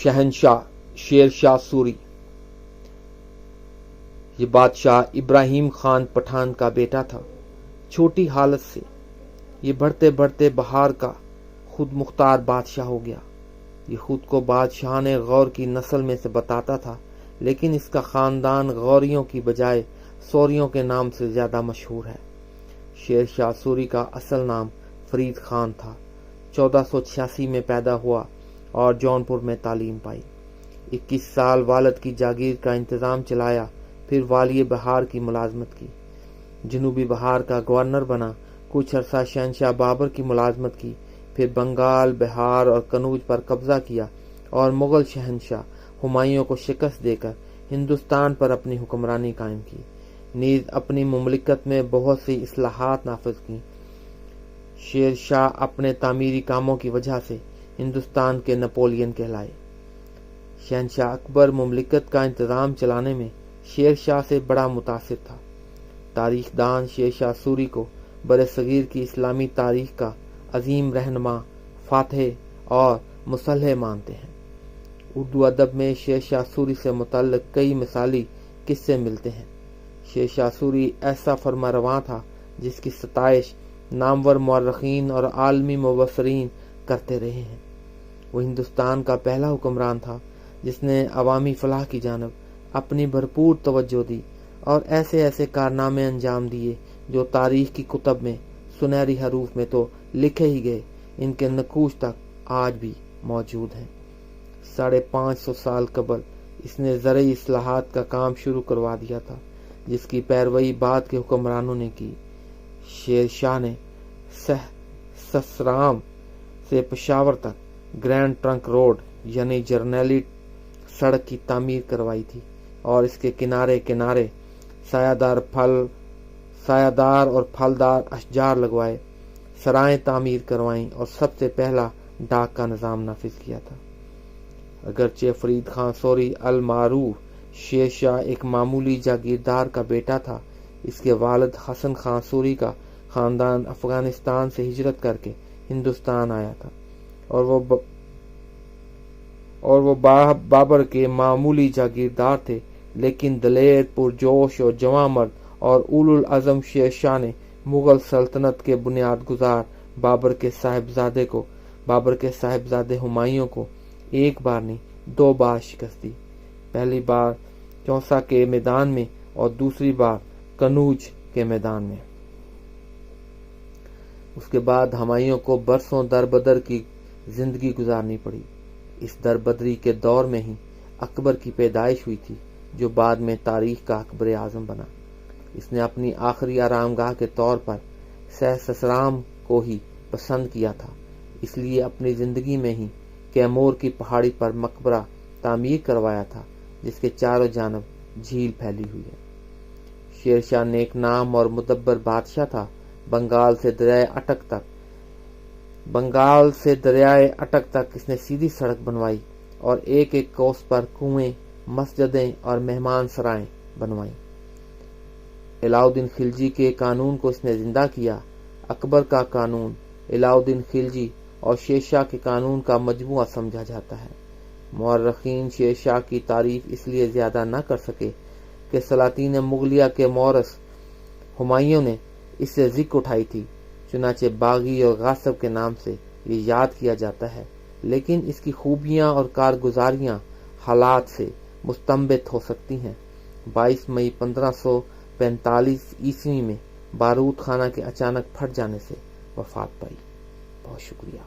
शहनशाह शेर शाह सूरी। ये बादशाह इब्राहिम खान पठान का बेटा था। छोटी हालत से ये बढ़ते बढ़ते बहार का खुद मुख्तार बादशाह हो गया। ये खुद को बादशाह ने गौर की नस्ल में से बताता था, लेकिन इसका खानदान गौरियों की बजाय सौरियों के नाम से ज्यादा मशहूर है। शेर शाह सूरी का असल नाम फरीद खान था। 1486 में पैदा हुआ और जौनपुर में तालीम पाई। 21 साल वालिद की जागीर का इंतजाम चलाया, फिर वाली बहार की मुलाजमत की। जनूबी बहार का गवर्नर बना। कुछ अरसा शहनशाह बाबर की मुलाजमत की, फिर बंगाल, बिहार और कनूज पर कब्जा किया और मुगल शहनशाह हुमायूं को शिकस्त देकर हिंदुस्तान पर अपनी हुक्मरानी कायम की। नीज अपनी मुमलिकत में बहुत सी इस्लाहात नाफिज की। शेर शाह अपने तामीरी कामों की वजह से हिंदुस्तान के नेपोलियन कहलाए। शहनशाह अकबर मुमलिकत का इंतजाम चलाने में शेर शाह से बड़ा मुतासिर था। तारीखदान शेर शाह सूरी को बरसगीर की इस्लामी तारीख का अजीम रहनुमा, फातह और मुसल्ह मानते हैं। उर्दू अदब में शेर शाह सूरी से मुतल्लिक कई मिसाली किस्से मिलते हैं। शेर शाह सूरी ऐसा फरमारवां था जिसकी सताइश नामवर मुअर्रिखीन और आलमी मुबस्सिरीन करते रहे हैं। वो हिंदुस्तान का पहला हुक्मरान था जिसने अवामी फलाह की जानब अपनी भरपूर तवज्जो दी और ऐसे ऐसे कारनामे अंजाम दिए जो तारीख की कुतब में सुनहरी हरूफ में तो लिखे ही गए, इनके नकूश तक आज भी मौजूद हैं। 550 साल कबल इसने ज़रई इस्लाहात का काम शुरू करवा दिया था, जिसकी पैरवी बाद के हुक्मरानों ने की। शेर शाह ने ससराम से पेशावर तक ग्रैंड ट्रंक रोड यानी जर्नैली सड़क की तामीर करवाई थी और इसके किनारे किनारे सायादार और फलदार अशजार लगवाए, सराएं तामीर करवाईं और सबसे पहला डाक का निज़ाम नाफिज किया था। अगरचे फरीद खान सौरी अल मारूफ शेर शाह एक मामूली जागीरदार का बेटा था, इसके वालिद हसन खान सूरी का खानदान अफगानिस्तान से हिजरत करके हिंदुस्तान आया था और वो बाबर के मामूली जागीरदार थे, लेकिन दलेर, पुरजोश और जवां मर्द और उलुल अज़म शेर शाह ने मुगल सल्तनत के बुनियाद गुजार बाबर के साहिबजादे हुमायूं को एक बार नहीं 2 बार शिकस्त दी। पहली बार चौसा के मैदान में और दूसरी बार कनूज के मैदान में। उसके बाद हुमायूं को बरसों दरबदर की जिंदगी गुजारनी पड़ी। इस दरबदरी के दौर में ही अकबर की पैदाइश हुई थी, जो बाद में तारीख का अकबर आजम बना। इसने अपनी आखिरी आरामगाह के तौर पर ससराम को ही पसंद किया था, इसलिए अपनी जिंदगी में ही कैमूर की पहाड़ी पर मकबरा तामीर करवाया था, जिसके चारों जानब झील फैली हुई है। शेर शाह नेक नाम और मुदब्बर बादशाह था। बंगाल से दरियाए अटक तक इसने सीधी सड़क बनवाई और एक एक कोस पर कुएं, मस्जिदें और मेहमान सराएं बनवाई। अलाउद्दीन खिलजी के कानून को इसने जिंदा किया। अकबर का कानून, अलाउद्दीन खिलजी और शेर शाह के कानून का मजमुआ समझा जाता है। मुअर्रिखीन शेर शाह की तारीफ इसलिए ज्यादा न कर सके कि सलातीन मुगलिया के मौरस हुमायूं ने इससे जिक्र उठाई थी, चुनाचे बागी और गासिब के नाम से ये याद किया जाता है, लेकिन इसकी खूबियां और कारगुजारियां हालात से मुस्तंबित हो सकती हैं। 22 मई 1545 ईस्वी में बारूद खाना के अचानक फट जाने से वफात पाई। बहुत शुक्रिया।